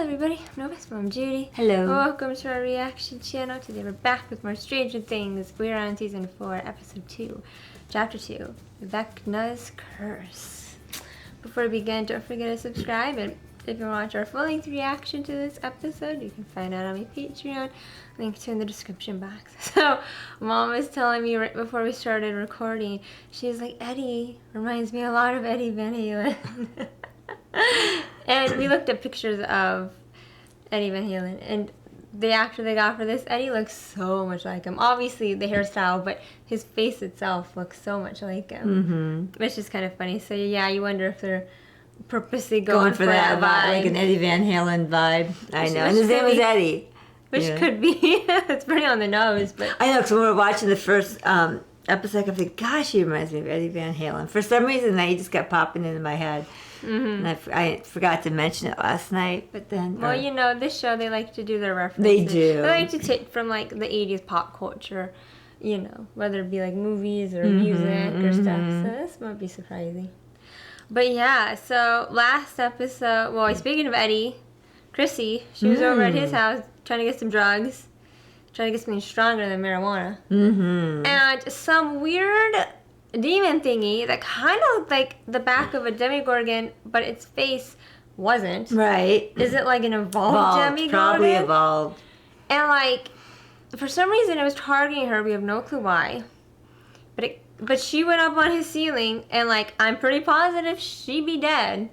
everybody, I'm Nova from Judy. Hello. Welcome to our reaction channel. Today we're back with more Stranger Things. We're on season 4, episode 2, chapter 2, Vecna's Curse. Before we begin, don't forget to subscribe, and if you want our full-length reaction to this episode, you can find out on my Patreon, linked in the description box. So, Mom was telling me right before we started recording, she was like, Eddie reminds me a lot of Eddie Van Halen. And we looked at pictures of Eddie Van Halen, and the actor they got for this, Eddie looks so much like him. Obviously, the hairstyle, but his face itself looks so much like him. Which is kind of funny. So, yeah, you wonder if they're purposely going for that vibe. Like an Eddie Van Halen vibe. I know. And his name was Eddie. Which could be. It's pretty on the nose, but... I know, because when we were watching the first episode, I think, gosh, he reminds me of Eddie Van Halen. For some reason, he just kept popping into my head. And I forgot to mention it last night, but then... Well, you know, this show, they like to do their references. They do. They like to take from, like, the 80s pop culture, you know, whether it be, like, movies or music or stuff. So this might be surprising. But, yeah, so last episode... Well, speaking of Eddie, Chrissy, she was over at his house trying to get some drugs. Trying to get something stronger than marijuana. And some weird... demon thingy that kind of looked like the back of a demigorgon, but its face wasn't. Right. Is it like an evolved demigorgon? Probably evolved. And like, for some reason it was targeting her. We have no clue why. But she went up on his ceiling, and like, I'm pretty positive she'd be dead.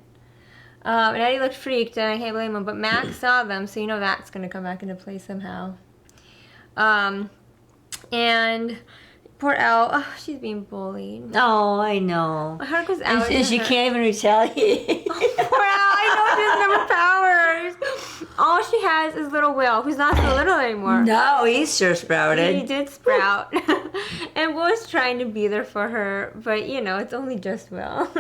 And Eddie looked freaked, and I can't blame him. But Max saw them, so you know that's gonna come back into play somehow. And poor Elle, oh, she's being bullied. Oh, I know. My heart goes out. And she can't even retaliate. Poor Elle, I know she doesn't have powers. All she has is little Will, who's not so little anymore. No, he's sure sprouted. He did sprout. And Will's trying to be there for her, but you know, it's only just Will.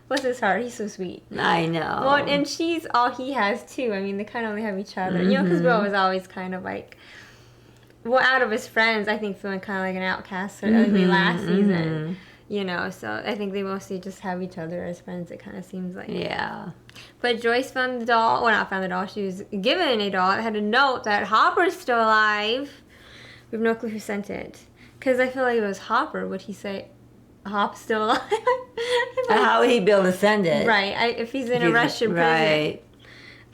Bless his heart, he's so sweet. I know. Well, and she's all he has too. I mean, they kind of only have each other. You know, because Will was always kind of like... Well, out of his friends, I think feeling kind of like an outcast last season, you know, so I think they mostly just have each other as friends, it kind of seems like. Yeah. But Joyce found the doll, well, not found the doll, she was given a doll that had a note that Hopper's still alive. We have no clue who sent it. Because I feel like if it was Hopper, would he say, Hop's still alive? How would he be able to send it? Right, if he's in a Russian prison.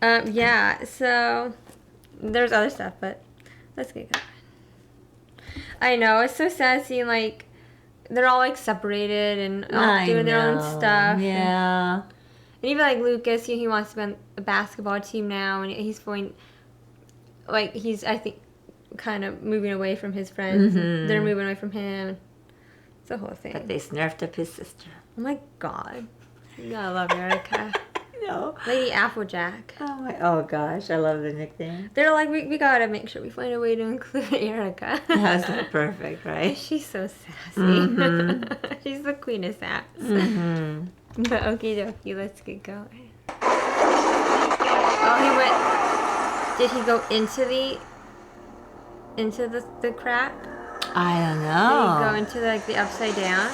Right. Yeah, so there's other stuff, but let's get going. I know, it's so sad seeing, like, they're all, like, separated and all doing their own stuff. Yeah. And even, like, Lucas, he wants to be on the basketball team now, and he's going, like, he's, I think, kind of moving away from his friends. They're moving away from him. It's a whole thing. But they snarfed up his sister. Oh, my God. You gotta love Erica. No. Lady Applejack. Oh gosh, I love the nickname. They're like, we gotta make sure we find a way to include Erica. That's not perfect, right? She's so sassy. She's the queen of sass. But okie dokie, let's get going. Oh, he went. Did he go into the crack? I don't know. Did he go into like the upside down?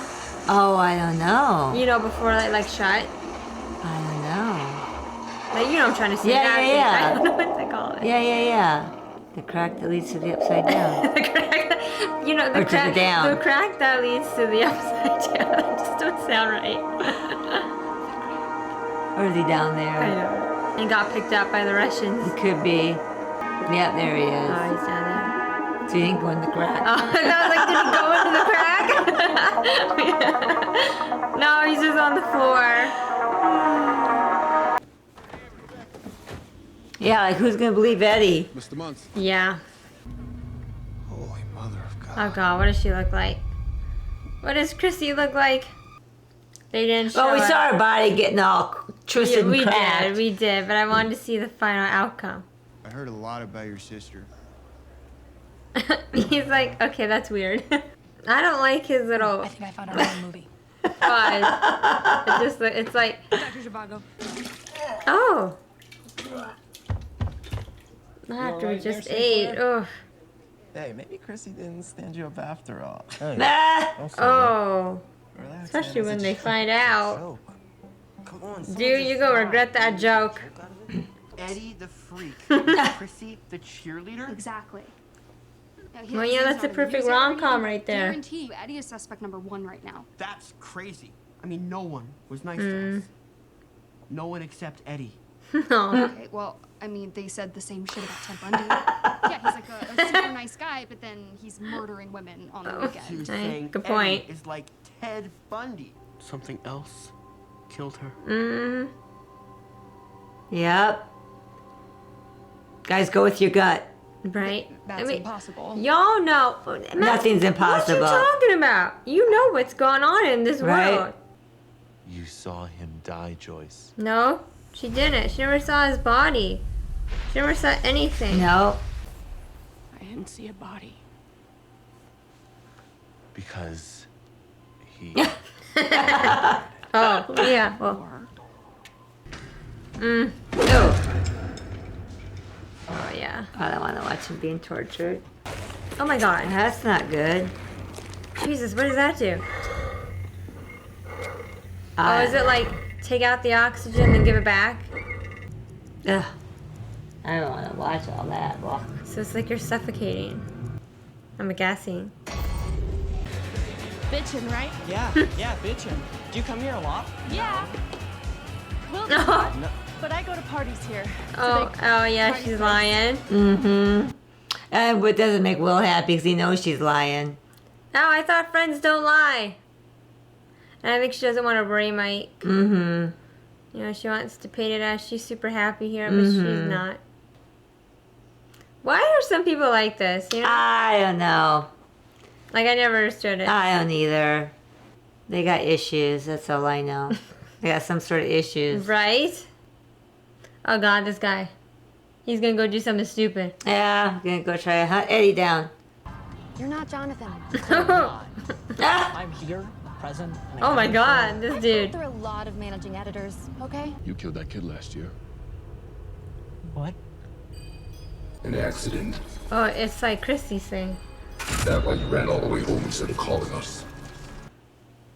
Oh, I don't know. You know, before like shut. I don't know. Like, you know what I'm trying to say. Yeah. I don't know what to call it. Yeah. The crack that leads to the upside down. The crack, you know, the crack that leads to the upside down. That just don't sound right. Or is he down there? I know. And got picked up by the Russians. He could be. Yeah, there he is. Oh, he's down there. So he didn't go in the crack. Oh, I was like, did he go into the crack? No, he's just on the floor. Yeah, like who's gonna believe Eddie? Mr. Muntz. Yeah. Holy mother of God. Oh God, what does she look like? What does Chrissy look like? They didn't show Well, we it. saw her body getting all twisted and cracked. We did, but I wanted to see the final outcome. I heard a lot about your sister. He's like, okay, that's weird. I don't like his little I think I found another movie. buzz. It's like, Dr. Zhivago. oh. Not after we just ate. Oh. Hey, maybe Chrissy didn't stand you up after all. Oh. Relax, Especially man, when it's they a find out. joke. Come on, Dude, you gonna regret that joke. Eddie the freak. And Chrissy the cheerleader? Exactly. Now, Well, yeah, that's a perfect rom-com right there. Guarantee you, Eddie is suspect number 1 right now. That's crazy. I mean, no one was nice to us. No one except Eddie. No. Okay, well, I mean, they said the same shit about Ted Bundy. Yeah, he's like a super nice guy, but then he's murdering women on the He weekend. was Right, saying good point. Eddie is like Ted Bundy. Something else killed her. Yep. Guys, go with your gut. Right? That's impossible. Y'all know. Nothing's impossible. What you talking about? You know what's going on in this Right. world. You saw him die, Joyce. No, she didn't. She never saw his body. She never saw anything. No. I didn't see a body. Because he... Oh, yeah. Well. No. Oh, yeah. I don't want to watch him being tortured. Oh, my God. That's not good. Jesus, what does that do? Oh, is it like take out the oxygen and give it back? Ugh. I don't want to watch all that. Ugh. So it's like you're suffocating. I'm guessing. Bitchin', right? Yeah, bitchin'. Do you come here a lot? Yeah. Will do, Oh, but I go to parties here. oh, yeah, party she's place. lying. Mm-hmm. And what doesn't make Will happy because he knows she's lying. No, I thought friends don't lie. And I think she doesn't want to worry Mike. Mm-hmm. You know, she wants to paint it as she's super happy here, but she's not. Why are some people like this? You know? I don't know. Like, I never understood it. I don't either. They got issues. That's all I know. They got some sort of issues. Right? Oh, God, this guy. He's gonna go do something stupid. Yeah, I'm gonna go try to hunt Eddie down. You're not Jonathan. Ah! I'm here, present. And Oh, my accounted God, this dude. There are a lot of managing editors, okay? You killed that kid last year. for. What? An accident. Oh, it's like Christy's thing. That why you ran all the way home instead of calling us.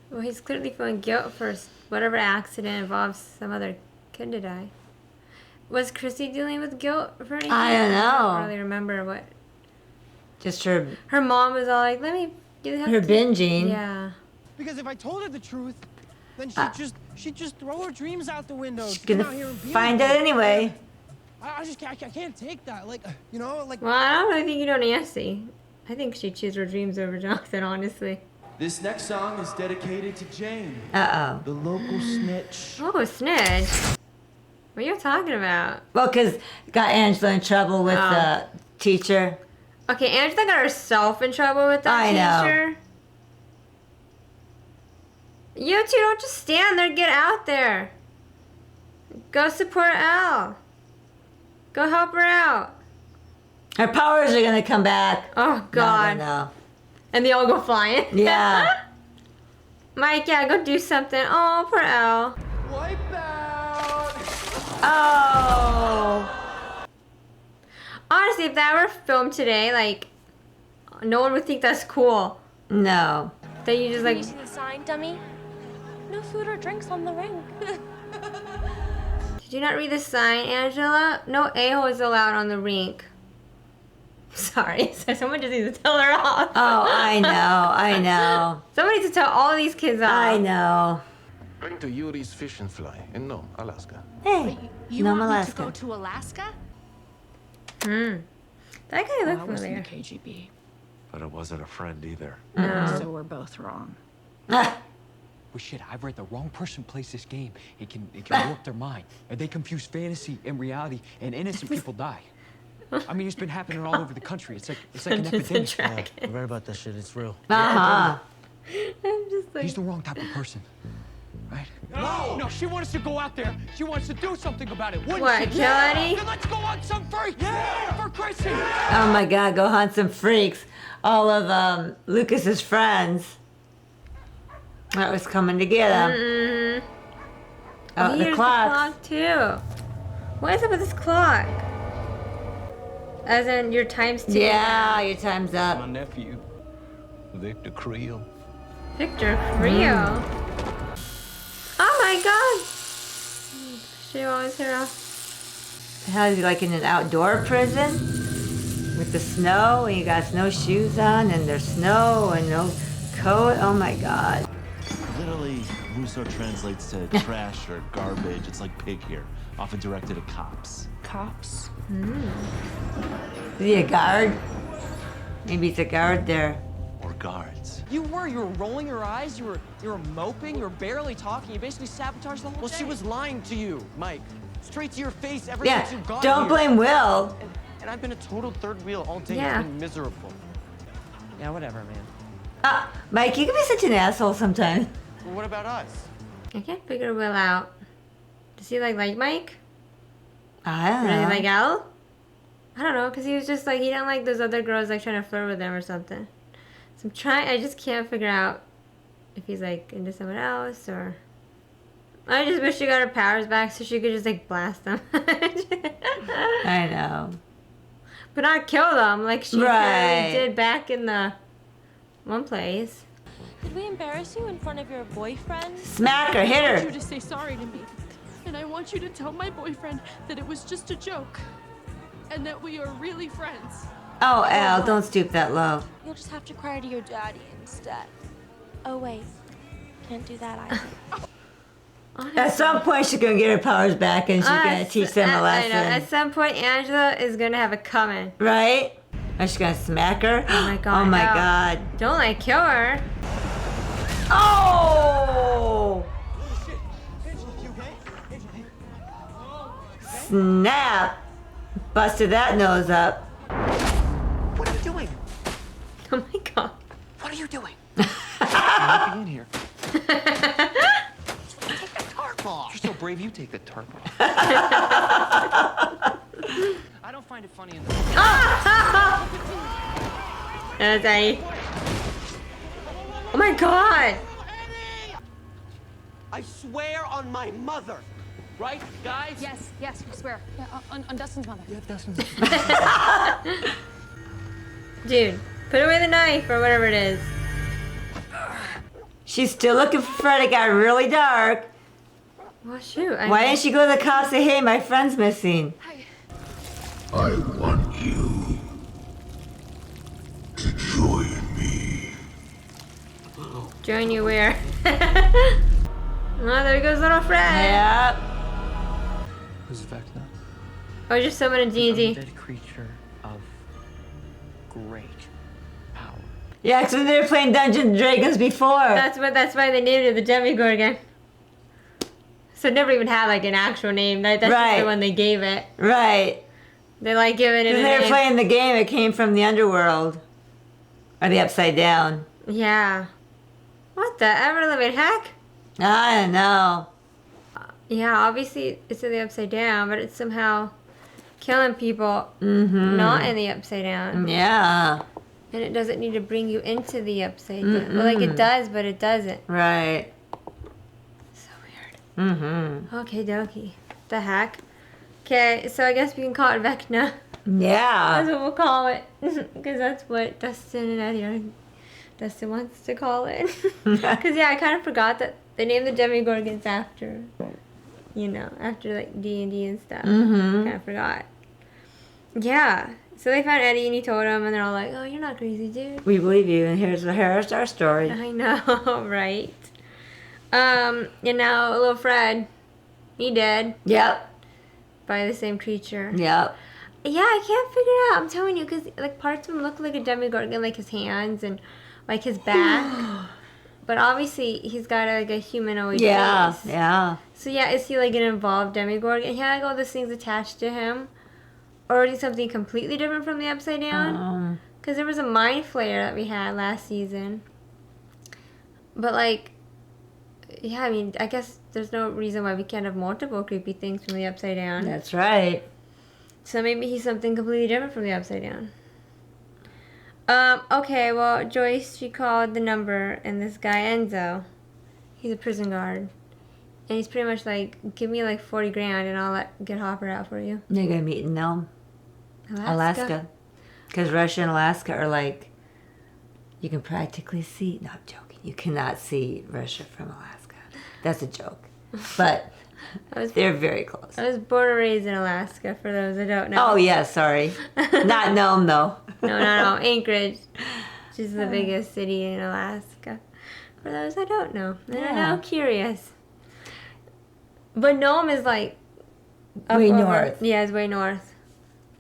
Well, he's clearly feeling guilt for whatever accident involves some other kid to die. Was Christy dealing with guilt for anything? I don't know. I don't really remember what. Just her Mom was all like, let me do that. her binging. Yeah. Because if I told her the truth, then she'd just throw her dreams out the window. She's Come gonna out here and be find with it me. anyway. I can't take that. Like, you know, like. Well, I don't really think you know Nancy. I think she'd choose her dreams over Jonathan, honestly. This next song is dedicated to Jane, Uh-oh. the local snitch. Oh, snitch. What are you talking about? Well, because got Angela in trouble with the teacher. Okay, Angela got herself in trouble with that I know. teacher. You two don't just stand there, get out there. Go support Elle. Go help her out. Her powers are gonna come back. Oh, God. No. And they all go flying. Yeah. Mike, yeah, go do something. Oh, poor Elle. Wipe out! Oh. Honestly, if that were filmed today, like, no one would think that's cool. No. That you just, like... You see the sign, dummy? No food or drinks on the ring. Did you not read the sign, Angela? No a-holes allowed on the rink. Sorry, so someone just needs to tell her off. Oh, I know. Somebody needs to tell all these kids off. I know. Been to Yuri's Fish and Fly in Nome, Alaska. Hey, You Nome, want Alaska. me to go to Alaska? That guy I looked was in the familiar. KGB, But it wasn't a friend either. so we're both wrong. Ah, Well, shit, I've read the wrong person plays this game. It can warp their mind. And they confuse fantasy and reality, and innocent people die. I mean, it's been happening all over the country. It's like an Dungeons and epidemic. Dragons. I read about that shit, it's real. uh-huh. I'm just like... He's the wrong type of person, right? No, she wants to go out there. She wants to do something about it. Wouldn't What, she? kill Eddie? Then let's go on some freak. Yeah, for Chrissy. Oh my God, go hunt some freaks. All of Lucas's friends. That was coming to get him. Oh, the Here's clock. too. What is up with this clock? As in your time's ticking. Yeah, your time's up. My nephew, Victor Creel. Victor Creel. Oh my God. She always here. How is he like in an outdoor prison with the snow and you got snowshoes on and there's snow and no coat? Oh my God. Literally, Russo translates to trash or garbage. It's like pig here, often directed at cops. Cops? Is he a guard? Maybe he's a guard there. Or guards. You were rolling your eyes, you were moping, you were barely talking, you basically sabotaged the whole Well, day. she was lying to you, Mike. Straight to your face ever Yeah, since you got don't here. blame Will. And I've been a total third wheel all day. Yeah. It's been miserable. Yeah, whatever, man. Mike, you can be such an asshole sometimes. Well, what about us? I can't figure Will out. Does he like Mike? I don't Really know. like Elle? I don't know, because he was just like, he didn't like those other girls like trying to flirt with him or something. So I just can't figure out if he's like into someone else or... I just wish she got her powers back so she could just like blast them. I know. But not kill them like she Right. apparently did back in the one place. Did we embarrass you in front of your boyfriend? Smack her, hit I want you her. to say sorry to me. And I want you to tell my boyfriend that it was just a joke. And that we are really friends. Oh, Elle, don't stoop that low. You'll just have to cry to your daddy instead. Oh, wait. Can't do that either. At some point, she's gonna get her powers back, and she's gonna teach them a I know. At lesson, some point, Angela is gonna have it coming. right? Or she's gonna smack her. Oh my God. Oh my Elle. God. Don't like kill her. Oh! Snap! Busted that nose up. What are you doing? Oh my God. What are you doing? Nothing in here. Take the tarp off. You're so brave, you take the tarp off. I don't find it funny in the That's Eddie. Oh my God. I swear on my mother. Right, guys? Yes, yes, we swear. Yeah, on Dustin's mother. Yeah, Dustin's. Dude, put away the knife or whatever it is. She's still looking for Fred. It got really dark. Well, shoot. Why didn't she go to the cops and say, hey, my friend's missing? I want you to join me. Join you where? Oh, there goes little Fred. Yep. Who's Vecna? Oh, just someone in D&D. Undead creature of great power. Yeah, because when they were playing Dungeons and Dragons before. That's why they named it the Demigorgon. So it never even had like an actual name. That's just Right. the one they gave it. Right. They like giving it When a they were name. playing the game, it came from the underworld. Or the upside down. Yeah. What the ever living heck? I don't know. Yeah, obviously it's in the upside down, but it's somehow killing people not in the upside down. Yeah. And it doesn't need to bring you into the upside down. Well, like it does, but it doesn't. Right. So weird. Mm-hmm. Okay, dokie. The heck? Okay, so I guess we can call it Vecna. Yeah. That's what we'll call it. Because that's what Dustin and Eddie are. Dustin wants to call it. Because, yeah, I kind of forgot that they named the Demigorgons after, you know, after, like, D&D and stuff. Mm-hmm. Kind of forgot. Yeah. So they found Eddie and he told them, and they're all like, oh, you're not crazy, dude. We believe you, and here's our story. I know, right? And now little Fred, he dead Yep. by the same creature. Yep. Yeah, I can't figure it out. I'm telling you, because like parts of him look like a Demigorgon, like his hands and like his back. But obviously, he's got like a humanoid Yeah. face. Yeah. So yeah, is he like an involved Demigorgon? He had like all those things attached to him, or is he something completely different from the Upside Down? Because there was a Mind Flayer that we had last season. But like, yeah, I mean, I guess there's no reason why we can't have multiple creepy things from the Upside Down. That's right. So maybe he's something completely different from the Upside Down. Okay, well, Joyce, she called the number, and this guy, Enzo, he's a prison guard. And he's pretty much like, give me like 40 grand and I'll get Hopper out for you. They're going to meet in Nome, Alaska. Because Russia and Alaska are like, you can practically see, no, I'm joking, you cannot see Russia from Alaska. That's a joke. But They're very close. I was born and raised in Alaska, for those that don't know. Oh, yeah, sorry. Not Nome, though. No. Anchorage. Which is the biggest city in Alaska. For those that don't know. I'm curious. But Nome is like... way north. Yeah, it's way north.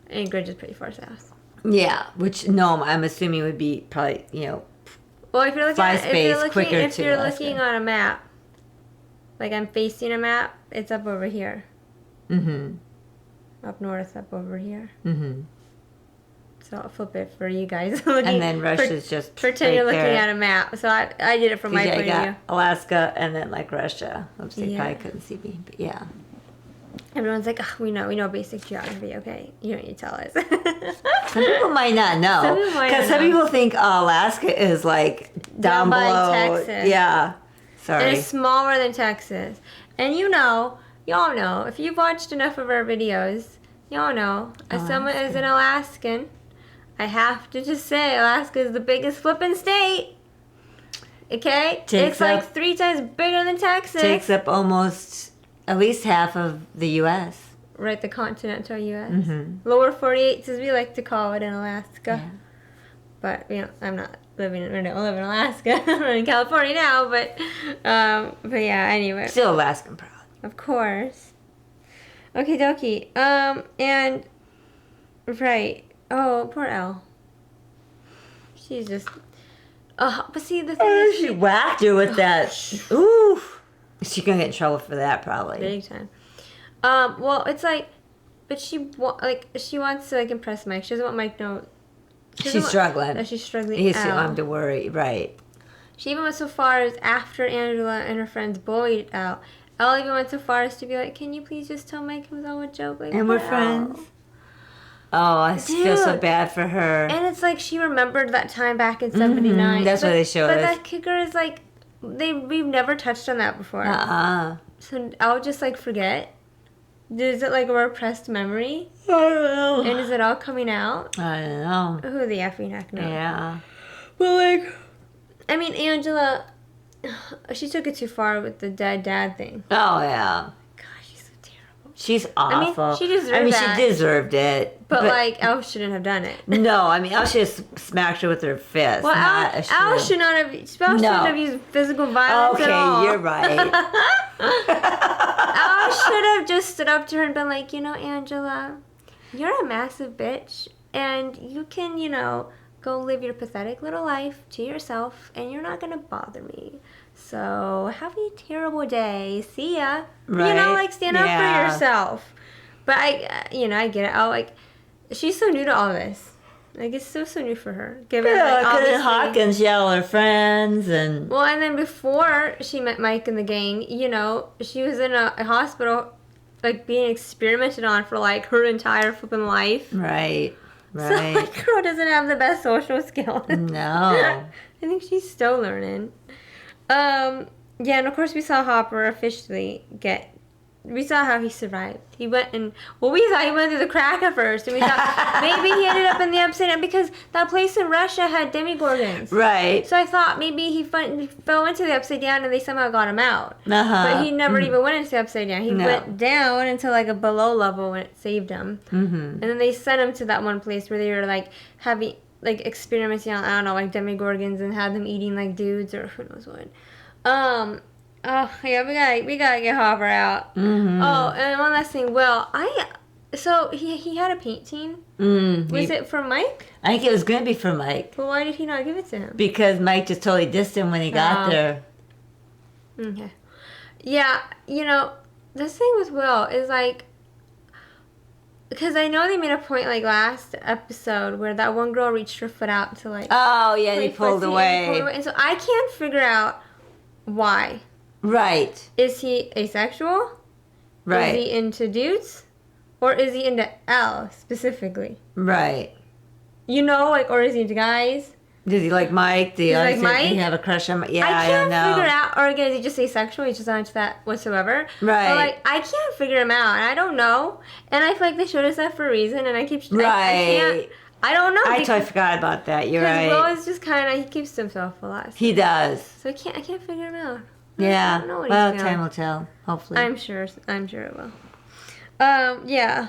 Anchorage is pretty far south. Yeah, which Nome, I'm assuming would be probably, Well, if you're looking Alaska. looking on a map, like I'm facing a map, it's up over here. Mm-hmm. Up north, up over here. Mm-hmm. So I'll flip it for you guys. Looking, And then Russia's just pretend right you're looking there. at a map. So I did it from my point of view. Alaska and then like Russia. Oops, they Yeah. probably couldn't see me, but yeah. Everyone's like, we know basic geography, okay? You don't need to tell us. Some people might not know. Some people might Because not some know. people think Alaska is like down by below. Texas. Yeah. Sorry. And it's smaller than Texas. And y'all know, if you've watched enough of our videos, y'all know, as someone as an Alaskan, I have to just say Alaska is the biggest flipping state. Okay? It's like 3 times bigger than Texas. Takes up almost at least half of the U.S. Right, the continental U.S. Mm-hmm. Lower 48, as we like to call it in Alaska. Yeah. But, I'm not I don't live in Alaska. I'm in California now, but yeah, anyway. Still Alaskan proud. Of course. Okie dokie. And, right. Oh, poor Elle. She's just... but see, the thing is... She whacked her with that. Ooh. She's going to get in trouble for that, probably. Big time. Well, it's like... But she wants to, impress Mike. She doesn't want Mike to know... She's struggling. That she's struggling. He's too on to worry, right. She even went so far as after Angela and her friends bullied Elle. Elle even went so far as to be like, can you please just tell Mike it was all a joke? Like, and we're friends. Oh, I feel so bad for her. And it's like she remembered that time back in 79. Mm-hmm. That's what they showed us. But that kicker is like, we've never touched on that before. So I'll just forget. Is it like a repressed memory? I don't know. And is it all coming out? I don't know. Who the effing heck knows? Yeah. But I mean, Angela, she took it too far with the dead dad thing. Oh, yeah. Gosh, she's so terrible. She's awful. I mean, she deserved that. She deserved it. But Elle shouldn't have done it. No, I mean, Elle should have smacked her with her fist. Well, Elle should not have. Elle shouldn't have used physical violence at all. Okay, you're right. Elle should have just stood up to her and been like, Angela, you're a massive bitch, and you can, go live your pathetic little life to yourself, and you're not gonna bother me. So have a terrible day. See ya. Right. Stand up for yourself. But I get it. Elle, she's so new to all this. It's so new for her. Given couldn't Hawkins yell at her friends and... Well, and then before she met Mike and the gang, she was in a hospital, being experimented on for, her entire flipping life. Right. So, that girl doesn't have the best social skills. No. I think she's still learning. Yeah, and of course we saw Hopper officially we saw how he survived. He went we thought he went through the crack at first, and we thought maybe he ended up in the upside down because that place in Russia had demigorgons. Right. So I thought maybe he fell into the upside down and they somehow got him out. Uh-huh. But he never even went into the upside down. He went down into a below level when it saved him. Mm-hmm. And then they sent him to that one place where they were having experimenting on, I don't know, demigorgons and had them eating dudes or who knows what. Oh, yeah, we gotta get Hopper out. Mm-hmm. Oh, and one last thing. Well, so he had a painting. Was it for Mike? I think it was going to be for Mike. But why did he not give it to him? Because Mike just totally dissed him when he got there. Okay. Yeah, the thing with Will is because I know they made a point last episode where that one girl reached her foot out to oh, yeah, he pulled away. And so I can't figure out why. Right. Is he asexual? Right. Is he into dudes? Or is he into Elle specifically? Right. Or is he into guys? Does he like Mike? Do you like Mike? He have a crush on Mike? Yeah, I don't know. can't figure out. Or again, is he just asexual? He's just not into that whatsoever. Right. But I can't figure him out. And I don't know. And I feel like they showed us that for a reason. And I keep... Right. I don't know. I totally forgot about that. You're right. Because Will is just kind of... He keeps to himself a lot. So. He does. So I can't figure him out. Yeah. I don't know what Well, he's time feeling. will tell. Hopefully. I'm sure it will. Yeah.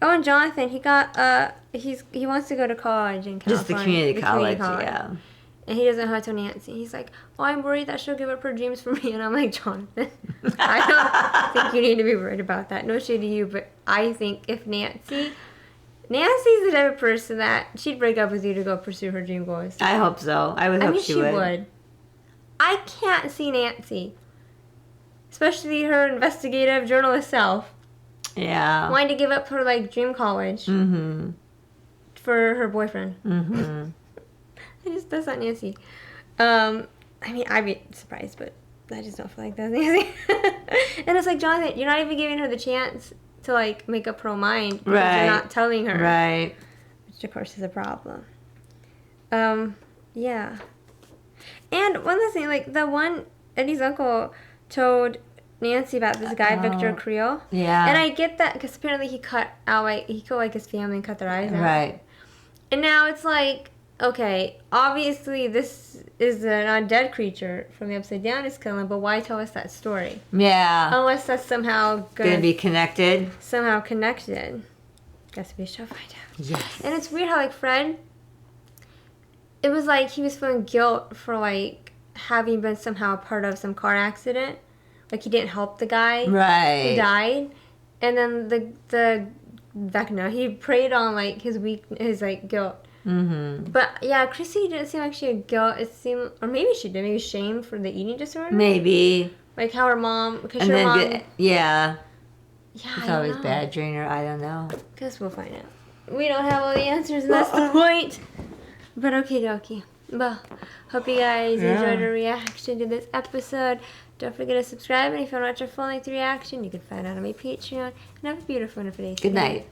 Oh, and Jonathan, he got he wants to go to college in California. Just the community college, yeah. And he doesn't know how to tell Nancy. He's like, "Oh, I'm worried that she'll give up her dreams for me." And I'm like, Jonathan, I don't think you need to be worried about that. No shade to you, but I think if Nancy's the type of person that she'd break up with you to go pursue her dream goals. I hope so. I would hope she would. I can't see Nancy, especially her investigative journalist self, wanting to give up her like dream college for her boyfriend. That's not Nancy. I mean, I'd be surprised, but I just don't feel like that's Nancy. And it's like, Jonathan, you're not even giving her the chance to like make up her own mind because you're not telling her. Right. Which of course is a problem. Yeah. And one other thing, like the one Eddie's uncle told Nancy about this guy, Victor Creel. Yeah. And I get that because apparently he killed his family and cut their eyes out. Right. And now it's like, okay, obviously this is an undead creature from the Upside Down is killing, but why tell us that story? Yeah. Unless that's somehow gonna be connected. Somehow connected. Guess we shall find out. Yes. And it's weird how like Fred, it was like he was feeling guilt for like having been somehow part of some car accident. Like he didn't help the guy who died. And then the Vecna, he preyed on like his like guilt. But yeah, Chrissy didn't seem like she had guilt. It seemed, or maybe she did, maybe shame for the eating disorder. Maybe. Like how her mom, because and her then mom. Yeah, it's always badgering her. I don't know. Guess we'll find out. We don't have all the answers, and that's the point. But okie dokie. Well, hope you guys enjoyed our reaction to this episode. Don't forget to subscribe, and if you want to watch our full-length reaction, you can find out on my Patreon. And have a beautiful one. Good night.